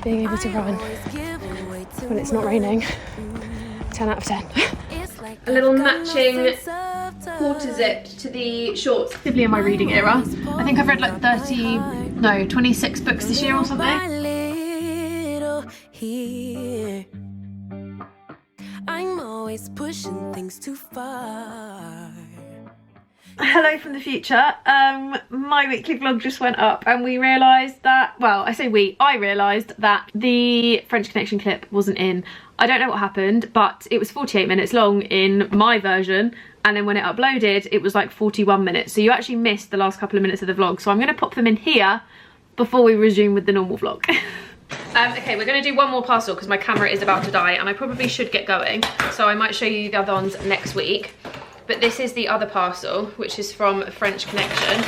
being able to run when it's not raining. 10 out of 10. A little matching quarter zip to the shorts. Actively in my reading era. I think I've read like 26 books this year or something. I'm always pushing things too far. Hello from the future. My weekly vlog just went up and we realised that, well, I say we, I realised that the French Connection clip wasn't in. I don't know what happened, but it was 48 minutes long in my version, and then when it uploaded it was like 41 minutes, so you actually missed the last couple of minutes of the vlog, so I'm going to pop them in here before we resume with the normal vlog. Okay, we're going to do one more parcel because my camera is about to die and I probably should get going, so I might show you the other ones next week. But this is the other parcel, which is from French Connection.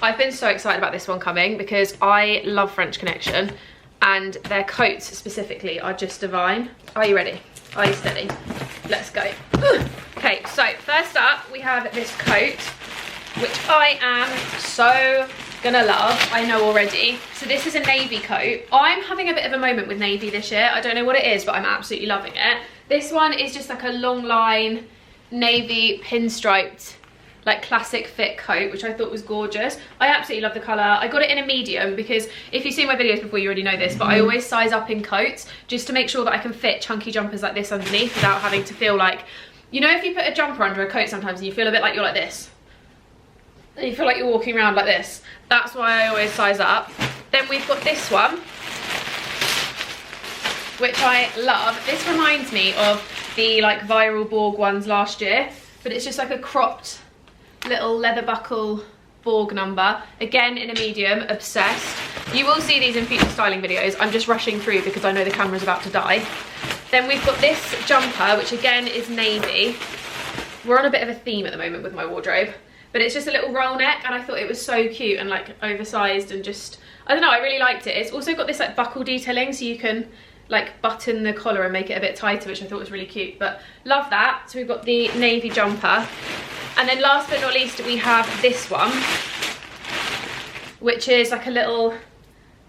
I've been so excited about this one coming because I love French Connection and their coats specifically are just divine. Are you ready? Are you steady? Let's go. Okay, so first up we have this coat, which I am so gonna love, I know already. So this is a navy coat. I'm having a bit of a moment with navy this year. I don't know what it is, but I'm absolutely loving it. This one is just like a long line navy pinstriped like classic fit coat, which I thought was gorgeous. I absolutely love the colour. I got it in a medium because if you've seen my videos before you already know this, but I always size up in coats just to make sure that I can fit chunky jumpers like this underneath without having to feel like, you know, if you put a jumper under a coat sometimes and you feel a bit like you're like this and you feel like you're walking around like this. That's why I always size up. Then we've got this one, which I love. This reminds me of the like viral Borg ones last year, but it's just like a cropped little leather buckle Borg number, again in a medium. Obsessed. You will see these in future styling videos. I'm just rushing through because I know the camera's about to die. Then we've got this jumper, which again is navy. We're on a bit of a theme at the moment with my wardrobe, but it's just a little roll neck and I thought it was so cute and like oversized and just, I don't know, I really liked it. It's also got this like buckle detailing so you can like button the collar and make it a bit tighter, which I thought was really cute, but love that. So we've got the navy jumper, and then last but not least we have this one, which is like a little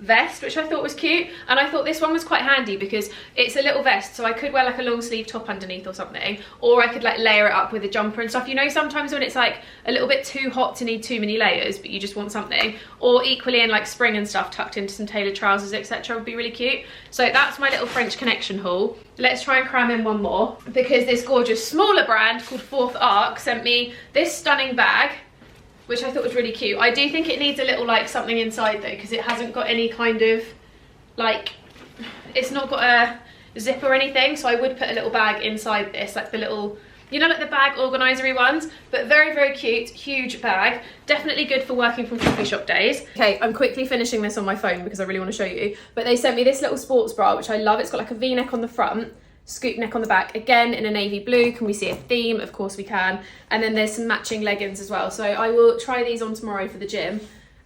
vest, which I thought was cute, and I thought this one was quite handy because it's a little vest, so I could wear like a long sleeve top underneath or something, or I could like layer it up with a jumper and stuff. You know, sometimes when it's like a little bit too hot to need too many layers but you just want something, or equally in like spring and stuff tucked into some tailored trousers etc would be really cute. So that's my little French Connection haul. Let's try and cram in one more because this gorgeous smaller brand called Fourth Arc sent me this stunning bag, which I thought was really cute. I do think it needs a little like something inside though, because it hasn't got any kind of like, it's not got a zip or anything, so I would put a little bag inside this, like the little, you know, like the bag organisery ones, but very, very cute, huge bag. Definitely good for working from coffee shop days. Okay, I'm quickly finishing this on my phone because I really want to show you, but they sent me this little sports bra, which I love. It's got like a V-neck on the front, scoop neck on the back, again in a navy blue. Can we see a theme? Of course we can. And then there's some matching leggings as well, so I will try these on tomorrow for the gym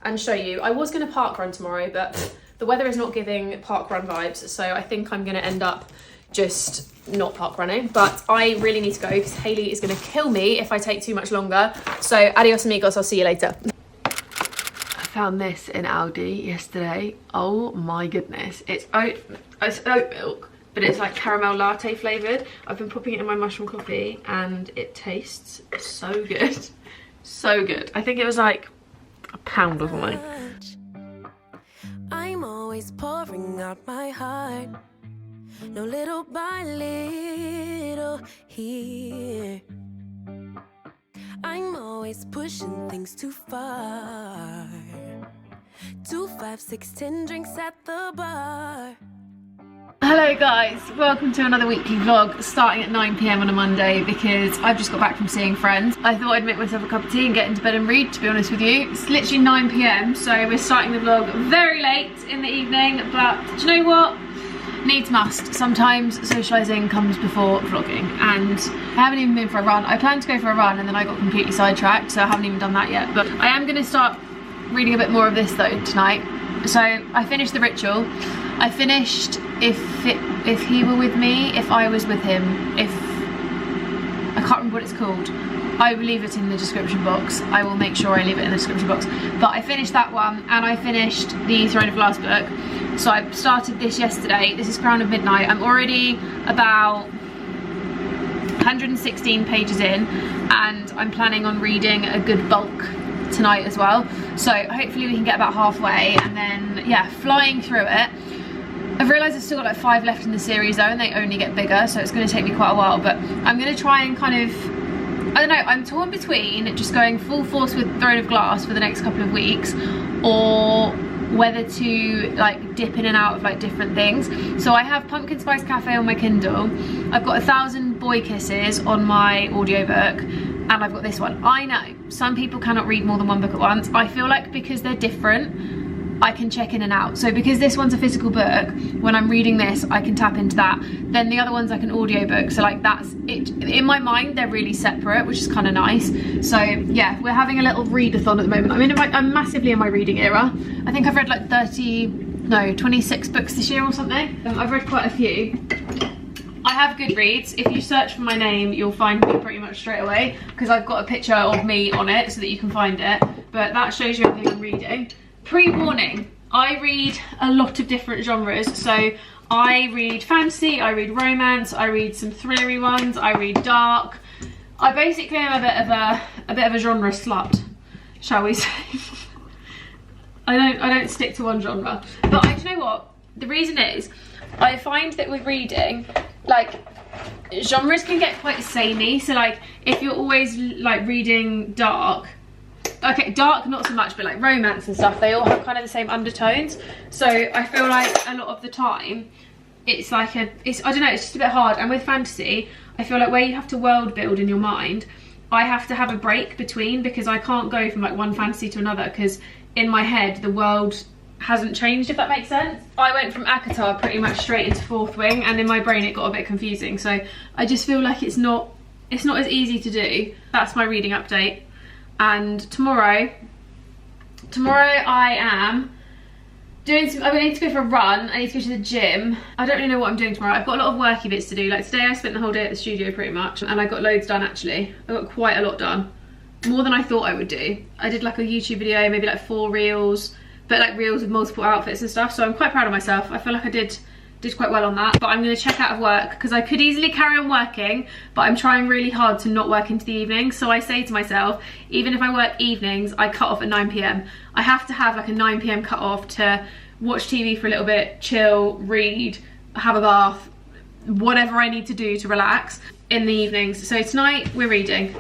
and show you. I was going to park run tomorrow, but the weather is not giving park run vibes, so I think I'm going to end up just not park running. But I really need to go because Hayley is going to kill me if I take too much longer. So adios amigos, I'll see you later. I found this in Aldi yesterday. Oh my goodness, it's oat milk, but it's like caramel latte flavoured. I've been popping it in my mushroom coffee and it tastes so good. So good. I think it was like £1 or something. I'm always pouring out my heart, no little by little here. I'm always pushing things too far. 2, 5, 6, 10 drinks at the bar. Hello guys, welcome to another weekly vlog starting at 9 PM on a Monday because I've just got back from seeing friends. I thought I'd make myself a cup of tea and get into bed and read, to be honest with you. It's literally 9 PM, so we're starting the vlog very late in the evening, but do you know what? Needs must. Sometimes socialising comes before vlogging, and I haven't even been for a run. I planned to go for a run and then I got completely sidetracked, so I haven't even done that yet. But I am going to start reading a bit more of this though tonight. So I finished The Ritual. I finished If He Were With Me, If I Was With Him, I can't remember what it's called. I will leave it in the description box. I will make sure I leave it in the description box. But I finished that one, and I finished the Throne of Glass book. So I started this yesterday. This is Crown of Midnight. I'm already about 116 pages in, and I'm planning on reading a good bulk tonight as well. So hopefully we can get about halfway, and then yeah, flying through it. I've realised I've still got like 5 left in the series though, and they only get bigger, so it's going to take me quite a while, but I'm going to try and kind of, I don't know, I'm torn between just going full force with Throne of Glass for the next couple of weeks, or whether to like dip in and out of like different things. So I have Pumpkin Spice Cafe on my Kindle, I've got 1,000 Boy Kisses on my audiobook, and I've got this one. I know some people cannot read more than one book at once. I feel like because they're different, I can check in and out. So because this one's a physical book, when I'm reading this I can tap into that, then the other one's like an audiobook, so like that's it. In my mind they're really separate, which is kind of nice. So yeah, we're having a little readathon at the moment. I'm massively in my reading era. I think I've read like 26 books this year or something. I've read quite a few. I have Goodreads. If you search for my name you'll find me pretty much straight away, because I've got a picture of me on it so that you can find it, but that shows you everything I'm reading. Pre-warning, I read a lot of different genres. So I read fantasy, I read romance, I read some thrillery ones, I read dark. I basically am a bit of a genre slut, shall we say. I don't stick to one genre. But do you know what? The reason is, I find that with reading, like, genres can get quite samey. So like, if you're always like reading dark, okay, dark not so much, but like romance and stuff, they all have kind of the same undertones. So I feel like a lot of the time it's like I don't know, it's just a bit hard. And with fantasy, I feel like where you have to world build in your mind, I have to have a break between, because I can't go from like one fantasy to another, because in my head the world hasn't changed, if that makes sense. I went from Akatar pretty much straight into Fourth Wing, and in my brain it got a bit confusing. So I just feel like it's not as easy to do. That's my reading update. And tomorrow I am doing some, I need to go for a run, I need to go to the gym. I don't really know what I'm doing tomorrow. I've got a lot of worky bits to do. Like today I spent the whole day at the studio pretty much, and I got loads done actually. I got quite a lot done. More than I thought I would do. I did like a YouTube video, maybe like 4 reels, but like reels with multiple outfits and stuff. So I'm quite proud of myself. I feel like I did quite well on that. But I'm going to check out of work, because I could easily carry on working, but I'm trying really hard to not work into the evening. So I say to myself, even if I work evenings, I cut off at 9 PM. I have to have like a 9 PM cut off to watch TV for a little bit, chill, read, have a bath, whatever I need to do to relax in the evenings. So tonight we're reading.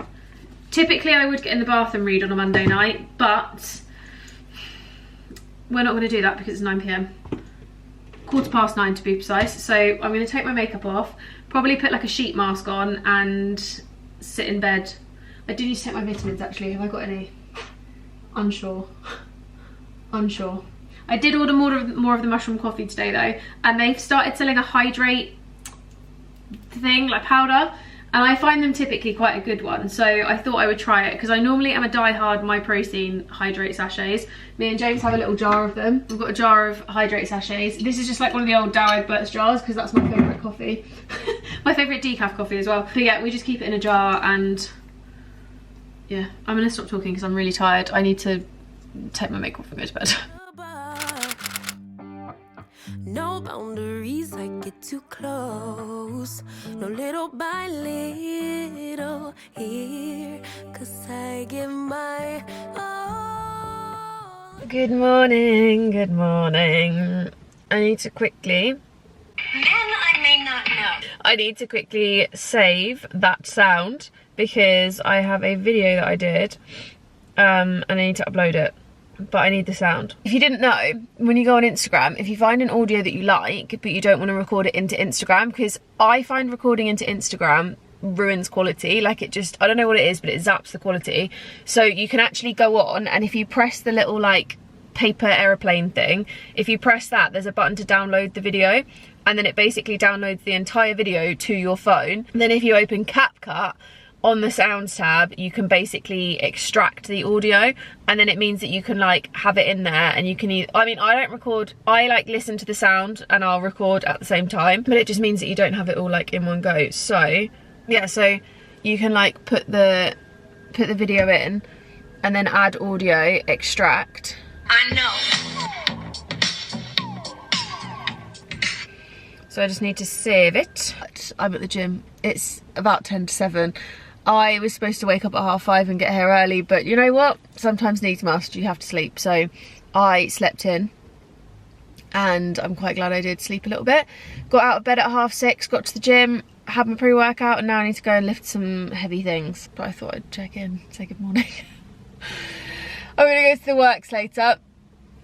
Typically I would get in the bath and read on a Monday night, but we're not going to do that because it's 9 PM. 9:15 to be precise. So I'm going to take my makeup off, probably put like a sheet mask on and sit in bed. I do need to take my vitamins actually. Have I got any? Unsure. I did order more of the mushroom coffee today though, and they've started selling a hydrate thing, like powder, and I find them typically quite a good one, so I thought I would try it, because I normally am a die-hard My Protein hydrate sachets. Me and James have a little jar of them. We've got a jar of hydrate sachets. This is just like one of the old Dow Egberts jars, because that's my favourite coffee. My favourite decaf coffee as well. But yeah, we just keep it in a jar, and yeah, I'm gonna stop talking because I'm really tired. I need to take my makeup off and go to bed. No boundaries, I get too close. No little by little here, 'cause I give my all. Good morning, good morning. I need to quickly... Men I may not know. I need to quickly save that sound because I have a video that I did and I need to upload it. But I need the sound. If you didn't know, when you go on Instagram, if you find an audio that you like but you don't want to record it into Instagram, because I find recording into Instagram ruins quality, like it just, I don't know what it is, but it zaps the quality. So you can actually go on, and if you press the little like paper aeroplane thing, if you press that, there's a button to download the video, and then it basically downloads the entire video to your phone. And then if you open CapCut on the sounds tab, you can basically extract the audio, and then it means that you can like have it in there, and you can I mean, I don't record, I like listen to the sound and I'll record at the same time, but it just means that you don't have it all like in one go. So yeah, so you can like put the video in and then add audio, extract. I know. so I just need to save it. I'm at the gym. It's about 10 to 7. I was supposed to wake up at 5:30 and get here early, but you know what? Sometimes needs must. You have to sleep. So I slept in, and I'm quite glad I did sleep a little bit. Got out of bed at 6:30, got to the gym, had my pre-workout, and now I need to go and lift some heavy things. But I thought I'd check in, say good morning. I'm gonna go to the works later.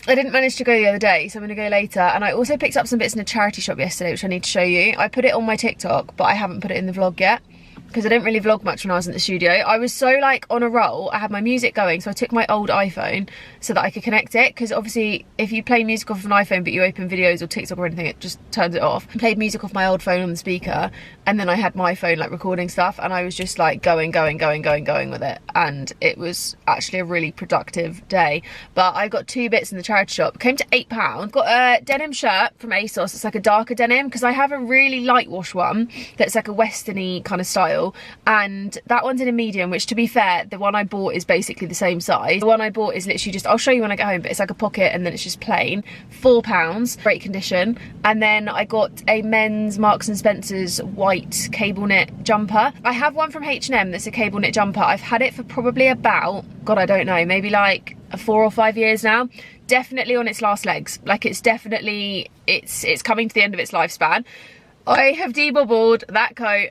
I didn't manage to go the other day, so I'm gonna go later. And I also picked up some bits in a charity shop yesterday, which I need to show you. I put it on my TikTok, but I haven't put it in the vlog yet, because I didn't really vlog much when I was in the studio. I was so like on a roll, I had my music going, so I took my old iPhone so that I could connect it, because obviously if you play music off an iPhone but you open videos or TikTok or anything, it just turns it off. I played music off my old phone on the speaker, and then I had my phone like recording stuff, and I was just like going with it, and it was actually a really productive day. But I got 2 bits in the charity shop. It came to £8. Got a denim shirt from ASOS. It's like a darker denim, because I have a really light wash one that's like a westerny kind of style, and that one's in a medium, which to be fair, the one I bought is basically the same size. The one I bought is literally just, I'll show you when I get home, but it's like a pocket and then it's just plain. £4, great condition. And then I got a men's Marks and Spencer's white cable knit jumper. I have one from H&M that's a cable knit jumper. I've had it for probably about, God, I don't know, maybe like 4 or 5 years now. Definitely on its last legs. Like it's definitely, it's coming to the end of its lifespan. I have debobbled that coat,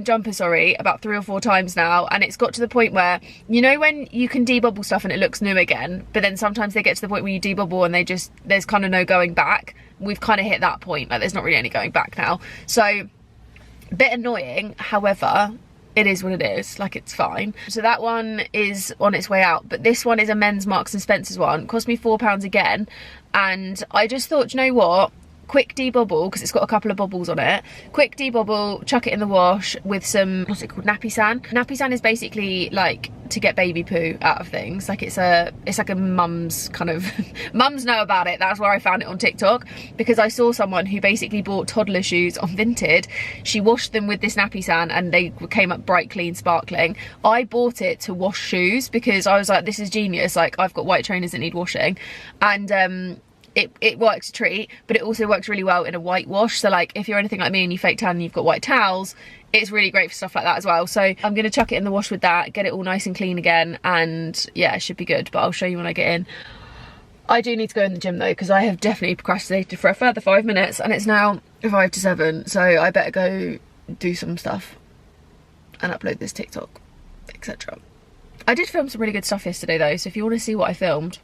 jumper, sorry, about 3 or 4 times now, and it's got to the point where, you know when you can debobble stuff and it looks new again, but then sometimes they get to the point where you debobble and there's kind of no going back. We've kind of hit that point, like there's not really any going back now. So a bit annoying, however, it is what it is, like it's fine. So that one is on its way out, but this one is a men's Marks and Spencer's one. It cost me £4 again, and I just thought, you know what, quick debobble, because it's got a couple of bobbles on it. Quick debobble, chuck it in the wash with some, what's it called, nappy sand. Nappy sand is basically like to get baby poo out of things. Like it's like a mum's kind of, mums know about it. That's where I found it on TikTok, because I saw someone who basically bought toddler shoes on Vinted. She washed them with this nappy sand and they came up bright, clean, sparkling. I bought it to wash shoes because I was like, this is genius. Like I've got white trainers that need washing, and it works a treat, but it also works really well in a white wash. So like if you're anything like me and you fake tan and you've got white towels, it's really great for stuff like that as well. So I'm gonna chuck it in the wash with that, get it all nice and clean again, and yeah, it should be good, but I'll show you when I get in. I do need to go in the gym though, because I have definitely procrastinated for a further 5 minutes, and it's now 5 to 7, so I better go do some stuff and upload this TikTok, etc. I did film some really good stuff yesterday though, so if you want to see what I filmed,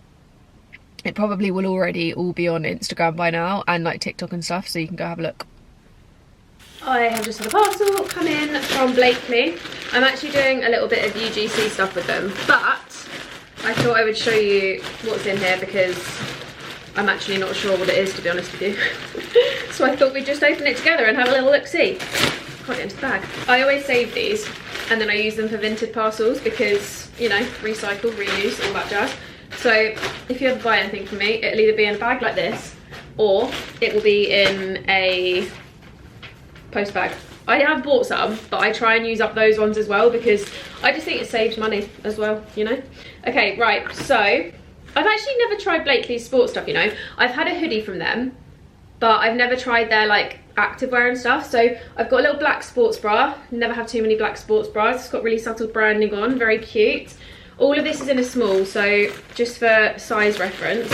it probably will already all be on Instagram by now, and like TikTok and stuff, so you can go have a look. I have just had a parcel come in from Blakely. I'm actually doing a little bit of UGC stuff with them, but I thought I would show you what's in here because I'm actually not sure what it is, to be honest with you. So I thought we'd just open it together and have a little look-see. Can't get into the bag. I always save these and then I use them for vintage parcels because, you know, recycle, reuse, all that jazz. So if you ever buy anything from me, it'll either be in a bag like this or it will be in a post bag. I have bought some, but I try and use up those ones as well because I just think it saves money as well, you know? Okay, right, so I've actually never tried Blakely's sports stuff, you know? I've had a hoodie from them, but I've never tried their like activewear and stuff. So I've got a little black sports bra. Never have too many black sports bras. It's got really subtle branding on, very cute. All of this is in a small, so just for size reference.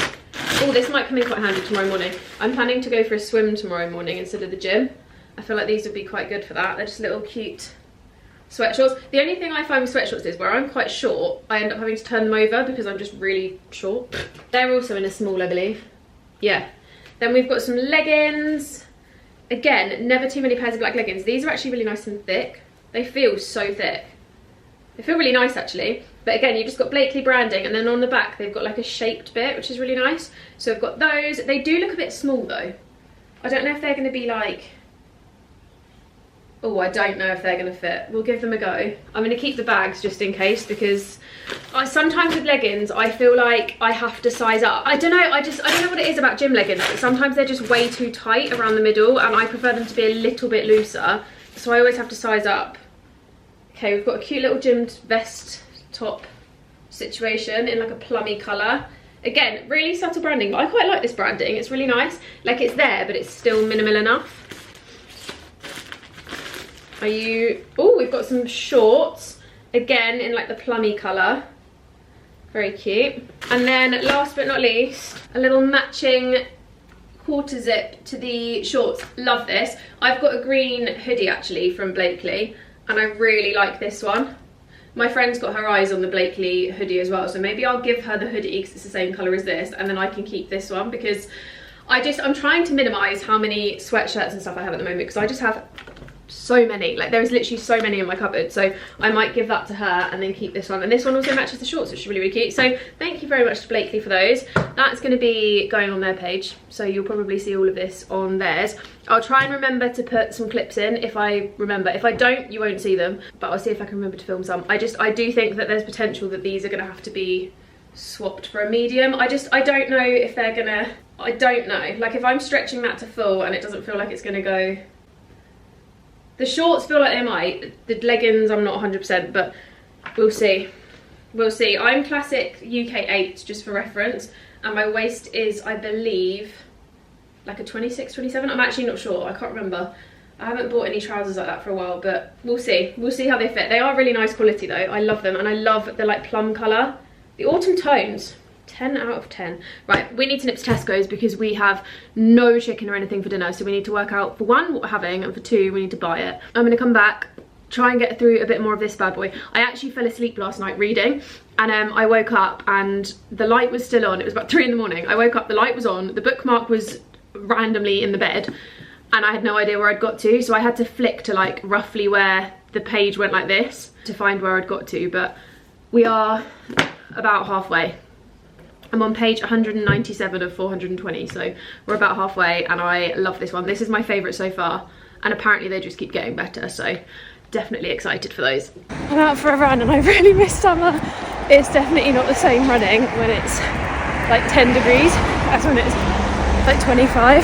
Oh, this might come in quite handy tomorrow morning. I'm planning to go for a swim tomorrow morning instead of the gym. I feel like these would be quite good for that. They're just little cute sweatshorts. The only thing I find with sweatshorts is where I'm quite short, I end up having to turn them over because I'm just really short. They're also in a small, I believe. Yeah. Then we've got some leggings. Again, never too many pairs of black leggings. These are actually really nice and thick. They feel so thick. They feel really nice actually. But again, you've just got Blakely branding, and then on the back they've got like a shaped bit, which is really nice. So I've got those. They do look a bit small though. I don't know if they're going to be like... Oh, I don't know if they're going to fit. We'll give them a go. I'm going to keep the bags just in case because sometimes with leggings I feel like I have to size up. I don't know, I don't know what it is about gym leggings, but sometimes they're just way too tight around the middle and I prefer them to be a little bit looser. So I always have to size up. Okay, we've got a cute little gym vest top situation in like a plummy colour. Again, really subtle branding, but I quite like this branding. It's really nice. Like, it's there, but it's still minimal enough. Oh, we've got some shorts. Again, in like the plummy colour. Very cute. And then last but not least, a little matching quarter zip to the shorts. Love this. I've got a green hoodie actually from Blakely, and I really like this one. My friend's got her eyes on the Blakely hoodie as well, so maybe I'll give her the hoodie because it's the same colour as this, and then I can keep this one, because I'm trying to minimise how many sweatshirts and stuff I have at the moment, because I just have so many. Like, there is literally so many in my cupboard, so I might give that to her and then keep this one. And this one also matches the shorts, which is really, really cute. So thank you very much to Blakely for those. That's going to be going on their page, so you'll probably see all of this on theirs. I'll try and remember to put some clips in if I remember. If I don't, you won't see them, but I'll see if I can remember to film some. I do think that there's potential that these are going to have to be swapped for a medium. I don't know if they're gonna, I don't know. Like, if I'm stretching that to full and it doesn't feel like it's gonna go. The shorts feel like they might. The leggings, I'm not 100%, but we'll see. We'll see. I'm classic UK 8, just for reference, and my waist is, I believe, like a 26, 27. I'm actually not sure. I can't remember. I haven't bought any trousers like that for a while, but we'll see. We'll see how they fit. They are really nice quality though. I love them, and I love the like plum colour. The autumn tones. 10 out of 10. Right, we need to nip to Tesco's because we have no chicken or anything for dinner, so we need to work out, for one, what we're having, and for two, we need to buy it. I'm gonna come back, try and get through a bit more of this bad boy. I actually fell asleep last night reading, and I woke up and the light was still on. It was about 3 in the morning. I woke up, the light was on, the bookmark was randomly in the bed, and I had no idea where I'd got to, so I had to flick to like roughly where the page went like this to find where I'd got to, but we are about halfway. I'm on page 197 of 420, so we're about halfway, and I love this one. This is my favourite so far, and apparently they just keep getting better, so definitely excited for those. I'm out for a run and I really miss summer. It's definitely not the same running when it's like 10 degrees as when it's like 25.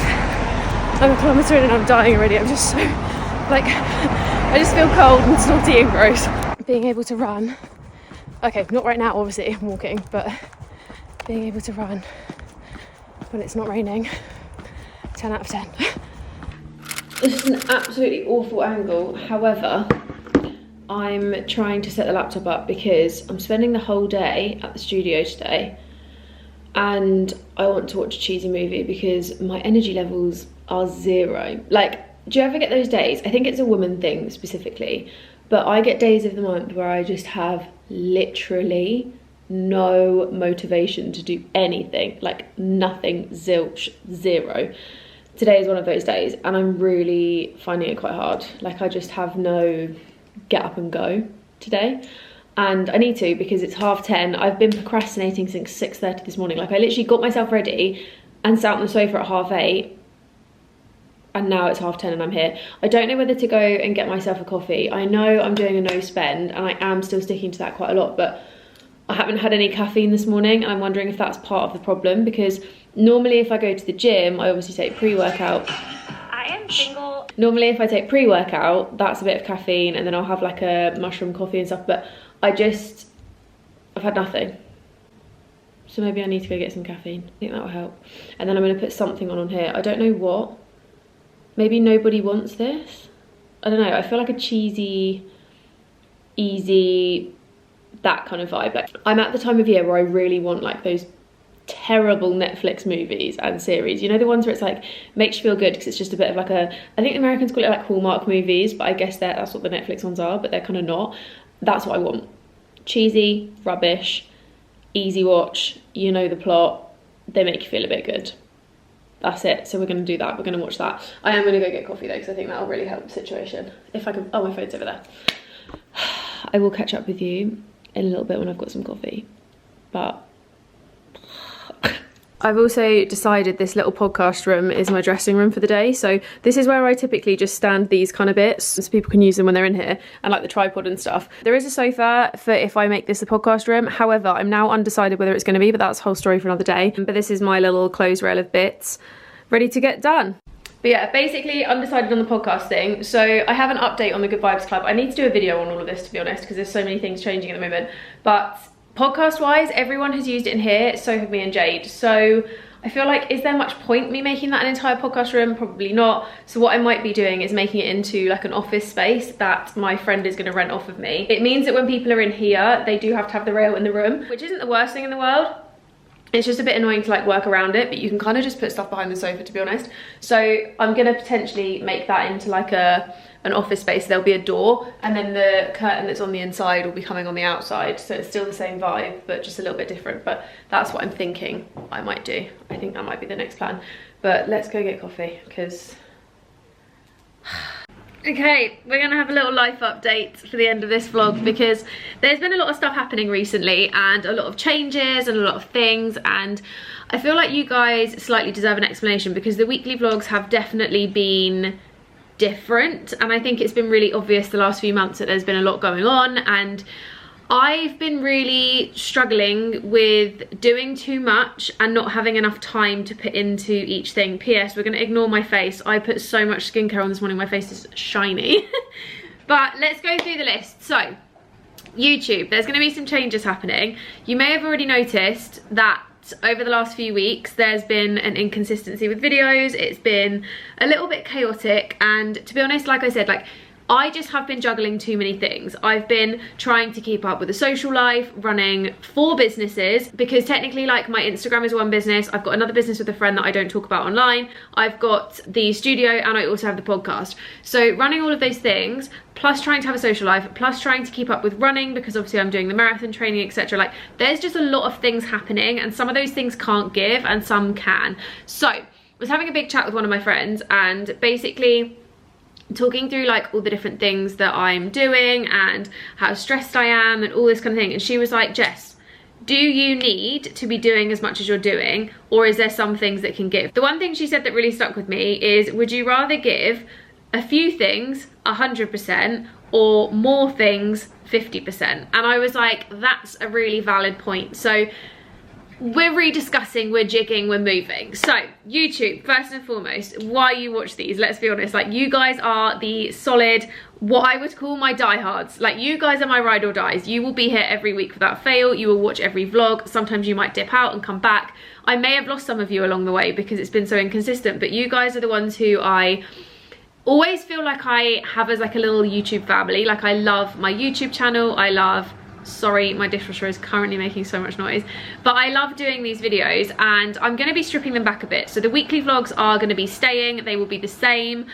I'm a kilometre in and I'm dying already. I'm just so, like, I just feel cold and snotty and gross. Being able to run, okay, not right now obviously, I'm walking, but being able to run when it's not raining, 10 out of 10. This is an absolutely awful angle, however, I'm trying to set the laptop up because I'm spending the whole day at the studio today, and I want to watch a cheesy movie because my energy levels are 0. Like, do you ever get those days? I think it's a woman thing specifically, but I get days of the month where I just have literally no motivation to do anything, like nothing, zilch, 0. Today is one of those days, and I'm really finding it quite hard. Like, I just have no get up and go today, and I need to because it's 10:30. I've been procrastinating since 6:30 this morning. Like, I literally got myself ready and sat on the sofa at 8:30, and now it's 10:30 and I'm here. I don't know whether to go and get myself a coffee. I know I'm doing a no spend, and I am still sticking to that quite a lot, but I haven't had any caffeine this morning, and I'm wondering if that's part of the problem, because normally if I go to the gym, I obviously take pre-workout. I am single. Normally if I take pre-workout, that's a bit of caffeine, and then I'll have like a mushroom coffee and stuff, but I've had nothing. So maybe I need to go get some caffeine. I think that will help. And then I'm going to put something on here. I don't know what. Maybe nobody wants this? I don't know. I feel like a cheesy, easy, that kind of vibe. Like, I'm at the time of year where I really want like those terrible Netflix movies and series, you know, the ones where it's like makes you feel good because it's just a bit of like a, I think the Americans call it like Hallmark movies, but I guess that's what the Netflix ones are, but they're kind of not. That's what I want. Cheesy, rubbish, easy watch, you know the plot, they make you feel a bit good. That's it. So we're going to do that. We're going to watch that. I am going to go get coffee though, because I think that'll really help the situation. If I can, oh, my phone's over there. I will catch up with you in a little bit when I've got some coffee, but I've also decided this little podcast room is my dressing room for the day. So this is where I typically just stand these kind of bits so people can use them when they're in here, and like the tripod and stuff. There is a sofa for if I make this the podcast room. However, I'm now undecided whether it's going to be, but that's a whole story for another day. But this is my little clothes rail of bits ready to get done. But yeah, basically undecided on the podcast thing. So I have an update on the Good Vibes Club. I need to do a video on all of this, to be honest, because there's so many things changing at the moment. But podcast wise, everyone has used it in here, so have me and Jade. So I feel like, is there much point me making that an entire podcast room? Probably not. So what I might be doing is making it into like an office space that my friend is going to rent off of me. It means that when people are in here, they do have to have the rail in the room, which isn't the worst thing in the world. It's just a bit annoying to like work around it, but you can kind of just put stuff behind the sofa, to be honest. So I'm going to potentially make that into like an office space. There'll be a door, and then the curtain that's on the inside will be coming on the outside, so it's still the same vibe but just a little bit different. But that's what I'm thinking I might do. I think that might be the next plan. But let's go get coffee, because okay, we're gonna have a little life update for the end of this vlog, because there's been a lot of stuff happening recently and a lot of changes and a lot of things, and I feel like you guys slightly deserve an explanation, because the weekly vlogs have definitely been different, and I think it's been really obvious the last few months that there's been a lot going on, and I've been really struggling with doing too much and not having enough time to put into each thing. PS, we're going to ignore my face. I put so much skincare on this morning, my face is shiny. But let's go through the list. So, YouTube, there's going to be some changes happening. You may have already noticed that over the last few weeks there's been an inconsistency with videos. It's been a little bit chaotic, and to be honest, like I said, like I just have been juggling too many things. I've been trying to keep up with a social life, running 4 businesses, because technically like my Instagram is one business, I've got another business with a friend that I don't talk about online, I've got the studio, and I also have the podcast. So running all of those things, plus trying to have a social life, plus trying to keep up with running, because obviously I'm doing the marathon training, etc. Like there's just a lot of things happening, and some of those things can't give and some can. So I was having a big chat with one of my friends, and basically talking through like all the different things that I'm doing and how stressed I am and all this kind of thing, and she was like, Jess, do you need to be doing as much as you're doing, or is there some things that can give? The one thing she said that really stuck with me is, would you rather give a few things 100% or more things 50%? And I was like, that's a really valid point. So we're rediscussing, we're jigging, we're moving. So YouTube, first and foremost, why you watch these, let's be honest, like you guys are the solid, what I would call my diehards. Like you guys are my ride or dies. You will be here every week without fail. You will watch every vlog. Sometimes you might dip out and come back. I may have lost some of you along the way because it's been so inconsistent, but you guys are the ones who I always feel like I have as like a little YouTube family. Like I love my YouTube channel. I love, sorry, my dishwasher is currently making so much noise, but I love doing these videos, and I'm going to be stripping them back a bit. So the weekly vlogs are going to be staying, they will be the same.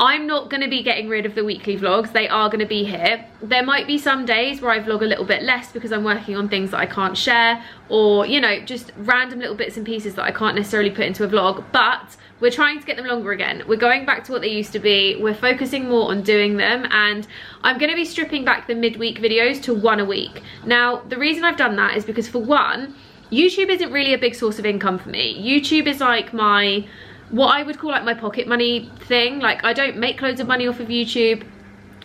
I'm not going to be getting rid of the weekly vlogs, they are going to be here. There might be some days where I vlog a little bit less because I'm working on things that I can't share, or you know, just random little bits and pieces that I can't necessarily put into a vlog, but we're trying to get them longer again. We're going back to what they used to be. We're focusing more on doing them, and I'm going to be stripping back the midweek videos to 1 a week. Now, the reason I've done that is because, for one, YouTube isn't really a big source of income for me. YouTube is like my, what I would call like my pocket money thing. Like I don't make loads of money off of YouTube.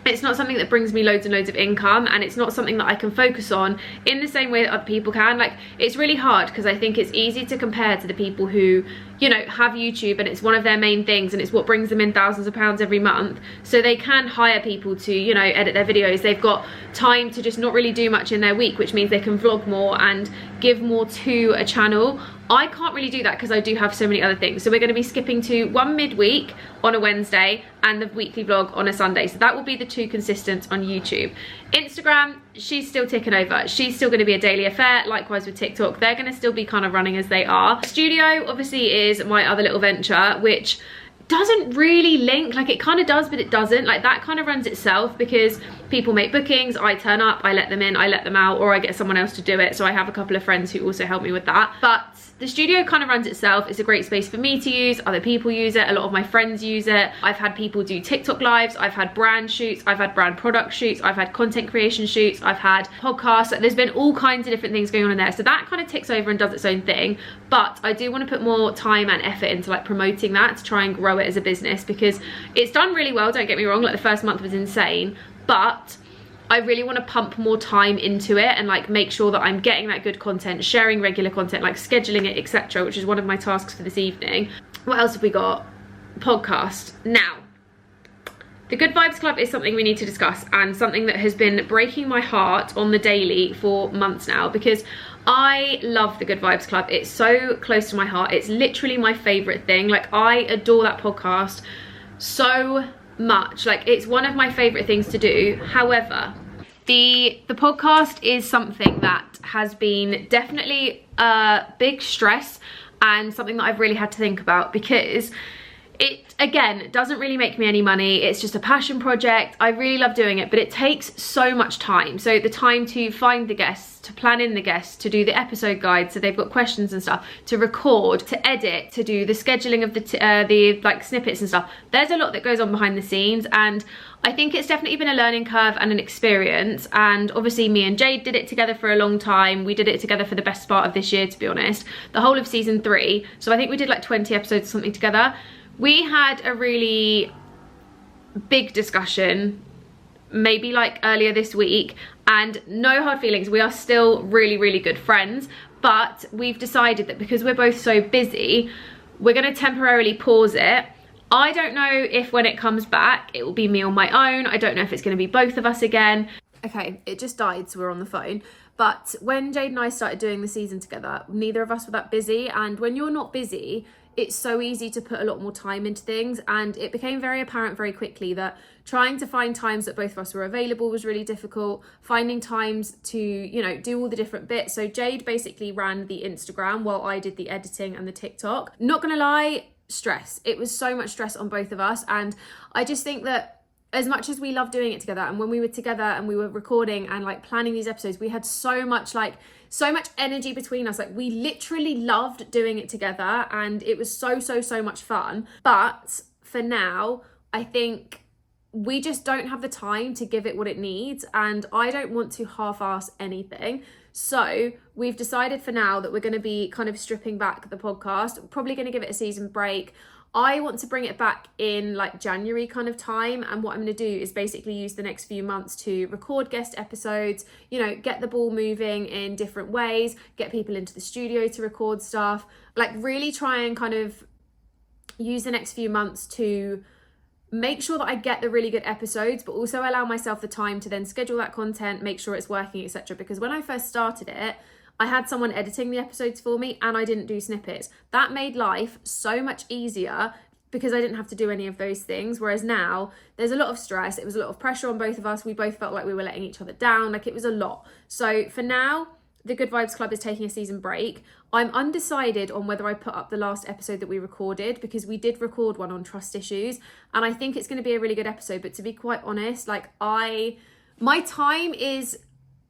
It's not something that brings me loads and loads of income, and it's not something that I can focus on in the same way that other people can. Like it's really hard because I think it's easy to compare to the people who, you know, have YouTube and it's one of their main things and it's what brings them in thousands of pounds every month. So they can hire people to, you know, edit their videos. They've got time to just not really do much in their week, which means they can vlog more and give more to a channel. I can't really do that because I do have so many other things. So we're going to be skipping to 1 midweek on a Wednesday and the weekly vlog on a Sunday. So that will be the 2 consistent on YouTube. Instagram, she's still ticking over. She's still going to be a daily affair. Likewise with TikTok, they're going to still be kind of running as they are. Studio obviously is my other little venture, which doesn't really link, like it kind of does but it doesn't. Like that kind of runs itself because people make bookings, I turn up, I let them in, I let them out, or I get someone else to do it. So I have a couple of friends who also help me with that. But the studio kind of runs itself. It's a great space for me to use. Other people use it. A lot of my friends use it. I've had people do TikTok lives. I've had brand shoots. I've had brand product shoots. I've had content creation shoots. I've had podcasts. There's been all kinds of different things going on in there. So that kind of ticks over and does its own thing. But I do want to put more time and effort into like promoting that to try and grow it as a business, because it's done really well. Don't get me wrong. Like the first month was insane, but I really want to pump more time into it and like make sure that I'm getting that good content, sharing regular content, like scheduling it, etc., which is one of my tasks for this evening. What else have we got? Podcast. Now, The Good Vibes Club is something we need to discuss, and something that has been breaking my heart on the daily for months now, because I love the Good Vibes Club. It's so close to my heart. It's literally my favourite thing. Like, I adore that podcast so much. Like, it's one of my favourite things to do. However, the podcast is something that has been definitely a big stress and something that I've really had to think about, because it, again, doesn't really make me any money. It's just a passion project. I really love doing it, but it takes so much time. So the time to find the guests, to plan in the guests, to do the episode guide, so they've got questions and stuff, to record, to edit, to do the scheduling of the like snippets and stuff. There's a lot that goes on behind the scenes, and I think it's definitely been a learning curve and an experience. And obviously me and Jade did it together for a long time. We did it together for the best part of this year, to be honest, the whole of season 3. So I think we did like 20 episodes or something together. We had a really big discussion maybe like earlier this week, and no hard feelings, we are still really, really good friends, but we've decided that because we're both so busy, we're going to temporarily pause it. I don't know if when it comes back it will be me on my own. I don't know if it's going to be both of us again. Okay, it just died, so we're on the phone. But when Jade and I started doing the season together, neither of us were that busy, and when you're not busy, it's so easy to put a lot more time into things, and it became very apparent very quickly that trying to find times that both of us were available was really difficult. Finding times to, you know, do all the different bits. So Jade basically ran the Instagram while I did the editing and the TikTok. Not gonna lie, stress. It was so much stress on both of us, and I just think that as much as we love doing it together, and when we were together and we were recording and like planning these episodes, we had so much energy between us. Like, we literally loved doing it together, and it was so much fun. But for now, I think we just don't have the time to give it what it needs, and I don't want to half-ass anything. So we've decided for now that we're going to be kind of stripping back the podcast, probably going to give it a season break. I want to bring it back in like January kind of time, and what I'm going to do is basically use the next few months to record guest episodes, you know, get the ball moving in different ways, get people into the studio to record stuff, like really try and kind of use the next few months to make sure that I get the really good episodes, but also allow myself the time to then schedule that content, make sure it's working, etc. Because when I first started it, I had someone editing the episodes for me, and I didn't do snippets. That made life so much easier because I didn't have to do any of those things. Whereas now there's a lot of stress. It was a lot of pressure on both of us. We both felt like we were letting each other down. Like, it was a lot. So for now, the Good Vibes Club is taking a season break. I'm undecided on whether I put up the last episode that we recorded, because we did record one on trust issues, and I think it's going to be a really good episode. But to be quite honest, like, my time is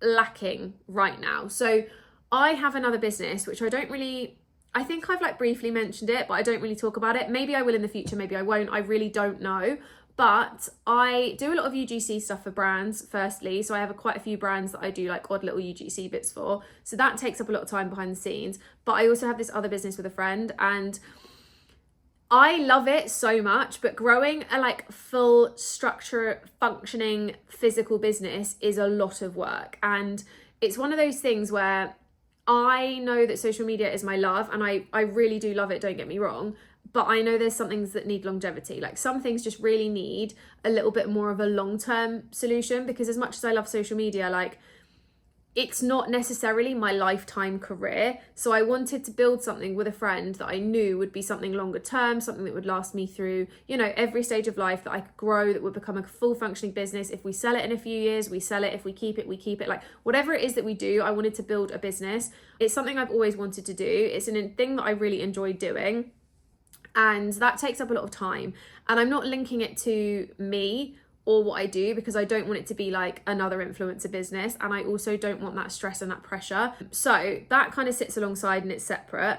lacking right now. So I have another business, which I think I've like briefly mentioned it, but I don't really talk about it. Maybe I will in the future, maybe I won't. I really don't know. But I do a lot of UGC stuff for brands, firstly. So I have quite a few brands that I do like odd little UGC bits for. So that takes up a lot of time behind the scenes. But I also have this other business with a friend, and I love it so much, but growing a like full structure, functioning physical business is a lot of work. And it's one of those things where I know that social media is my love, and I really do love it, don't get me wrong, but I know there's some things that need longevity. Like, some things just really need a little bit more of a long-term solution, because as much as I love social media, like, it's not necessarily my lifetime career. So I wanted to build something with a friend that I knew would be something longer term, something that would last me through, you know, every stage of life, that I could grow, that would become a full functioning business. If we sell it in a few years, we sell it. If we keep it, we keep it. Like, whatever it is that we do, I wanted to build a business. It's something I've always wanted to do. It's a thing that I really enjoy doing, and that takes up a lot of time. And I'm not linking it to me or what I do, because I don't want it to be like another influencer business, and I also don't want that stress and that pressure. So that kind of sits alongside, and it's separate.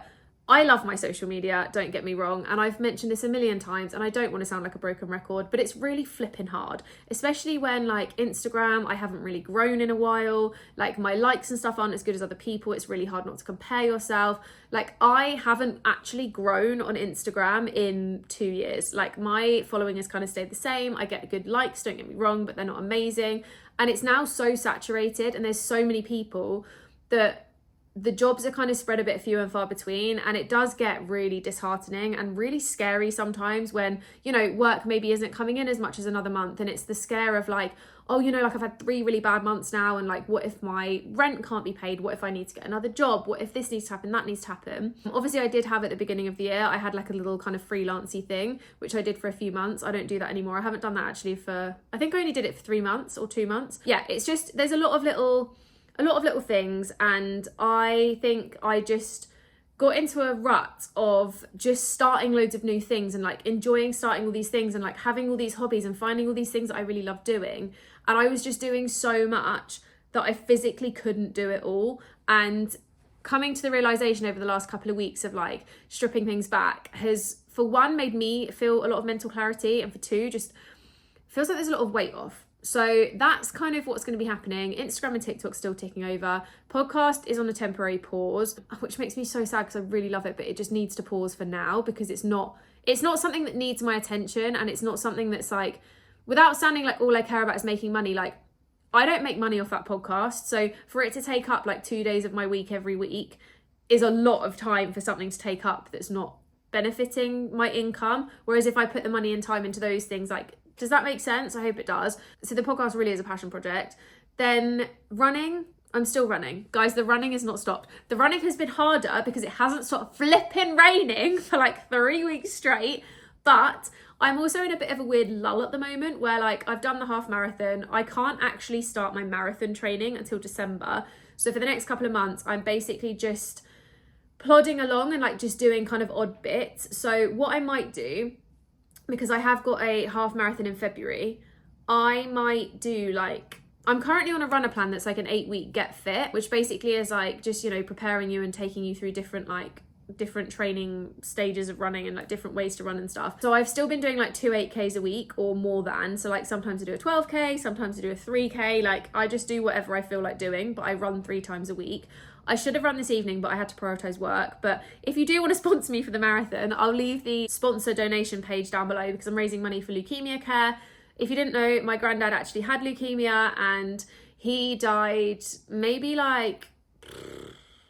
I love my social media, don't get me wrong, and I've mentioned this a million times, and I don't want to sound like a broken record, but it's really flipping hard, especially when like Instagram, I haven't really grown in a while. Like, my likes and stuff aren't as good as other people. It's really hard not to compare yourself. Like, I haven't actually grown on Instagram in 2 years. Like, my following has kind of stayed the same. I get good likes, don't get me wrong, but they're not amazing. And it's now so saturated, and there's so many people that the jobs are kind of spread a bit few and far between, and it does get really disheartening and really scary sometimes when, you know, work maybe isn't coming in as much as another month, and it's the scare of like, oh, you know, like I've had 3 really bad months now, and like, what if my rent can't be paid? What if I need to get another job? What if this needs to happen, that needs to happen? Obviously I did have at the beginning of the year, I had like a little kind of freelancey thing, which I did for a few months. I don't do that anymore. I haven't done that actually for, I think I only did it for 3 months or 2 months. Yeah, it's just, there's a lot of little things, and I think I just got into a rut of just starting loads of new things and like enjoying starting all these things and like having all these hobbies and finding all these things that I really love doing, and I was just doing so much that I physically couldn't do it all. And coming to the realization over the last couple of weeks of like stripping things back has, for one, made me feel a lot of mental clarity, and for two, just feels like there's a lot of weight off. So that's kind of what's going to be happening. Instagram and TikTok still ticking over. Podcast is on a temporary pause, which makes me so sad because I really love it, but it just needs to pause for now because it's not something that needs my attention, and it's not something that's like, without sounding like all I care about is making money, like I don't make money off that podcast. So for it to take up like 2 days of my week every week is a lot of time for something to take up that's not benefiting my income. Whereas if I put the money and time into those things, like, does that make sense? I hope it does. So the podcast really is a passion project. Then running, I'm still running. Guys, the running is not stopped. The running has been harder because it hasn't stopped flipping raining for like 3 weeks straight. But I'm also in a bit of a weird lull at the moment where like I've done the half marathon. I can't actually start my marathon training until December. So for the next couple of months, I'm basically just plodding along and like just doing kind of odd bits. So what I might do, because I have got a half marathon in February, I might do like, I'm currently on a runner plan that's like an 8-week get fit, which basically is like just, you know, preparing you and taking you through different training stages of running and like different ways to run and stuff. So I've still been doing like 2 8Ks a week or more than. So like sometimes I do a 12K, sometimes I do a 3K, like I just do whatever I feel like doing, but I run 3 times a week. I should have run this evening, but I had to prioritise work. But if you do want to sponsor me for the marathon, I'll leave the sponsor donation page down below because I'm raising money for leukemia care. If you didn't know, my granddad actually had leukemia and he died maybe like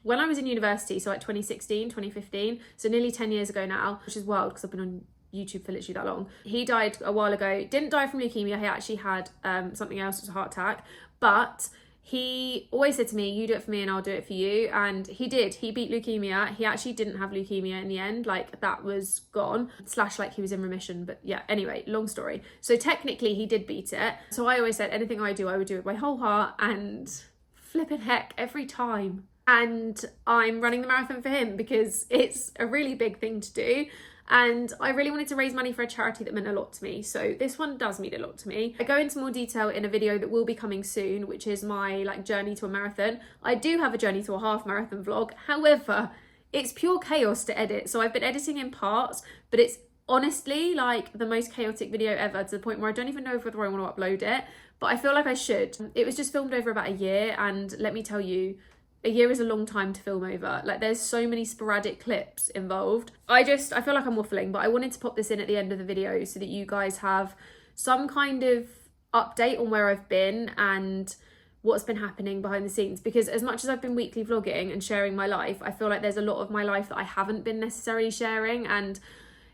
when I was in university, so like 2016, 2015, so nearly 10 years ago now, which is wild because I've been on YouTube for literally that long. He died a while ago, didn't die from leukemia, he actually had something else, it was a heart attack, but he always said to me, you do it for me and I'll do it for you. And he did. He beat leukemia. He actually didn't have leukemia in the end. Like that was gone. / like he was in remission. But yeah, anyway, long story. So technically he did beat it. So I always said anything I do, I would do with my whole heart, and flipping heck every time. And I'm running the marathon for him because it's a really big thing to do. And I really wanted to raise money for a charity that meant a lot to me. So this one does mean a lot to me. I go into more detail in a video that will be coming soon, which is my like journey to a marathon. I do have a journey to a half marathon vlog. However, it's pure chaos to edit. So I've been editing in parts, but it's honestly like the most chaotic video ever, to the point where I don't even know whether I want to upload it, but I feel like I should. It was just filmed over about a year, and let me tell you, a year is a long time to film over. Like there's so many sporadic clips involved. I feel like I'm waffling, but I wanted to pop this in at the end of the video so that you guys have some kind of update on where I've been and what's been happening behind the scenes. Because as much as I've been weekly vlogging and sharing my life, I feel like there's a lot of my life that I haven't been necessarily sharing, and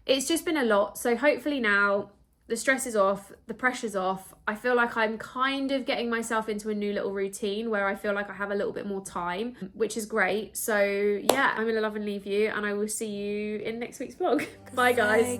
it's just been a lot. So hopefully now the stress is off, the pressure's off. I feel like I'm kind of getting myself into a new little routine where I feel like I have a little bit more time, which is great. So yeah, I'm gonna love and leave you, and I will see you in next week's vlog. Bye guys.